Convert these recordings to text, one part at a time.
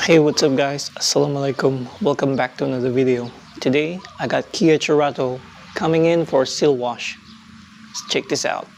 Hey, what's up guys? Assalamualaikum. Welcome back to another video. Today, I got Kia Cerato coming in for seal wash. Let's check this out.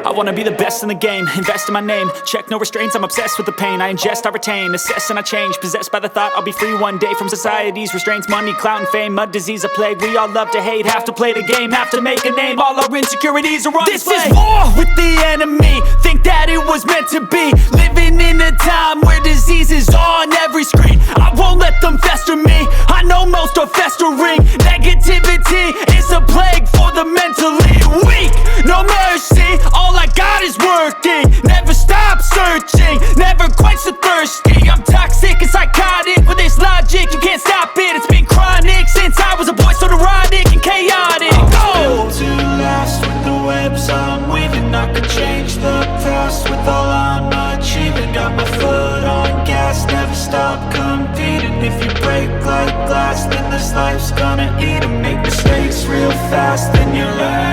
I wanna be the best in the game, invest in my name. Check no restraints, I'm obsessed with the pain. I ingest, I retain, assess and I change. Possessed by the thought I'll be free one day from society's restraints. Money, clout and fame, mud, disease, a plague. We all love to hate, have to play the game, have to make a name. All our insecurities are on display. This is war with the enemy, think that it was meant to be. Living in a time where disease is on every screen. I won't let them fester me, I know most are festering. Negativity is a plague for the mentally weak. No mercy, all I got is working. Never stop searching, never quench the thirsty. I'm toxic and psychotic with this logic, you can't stop it. It's been chronic since I was a boy, so neurotic and chaotic. Built to last with the webs I'm weaving. I could change the past with all I'm achieving. Got my foot on gas, never stop competing. If you break like glass, then this life's gonna eat 'em. Make mistakes real fast, then you learn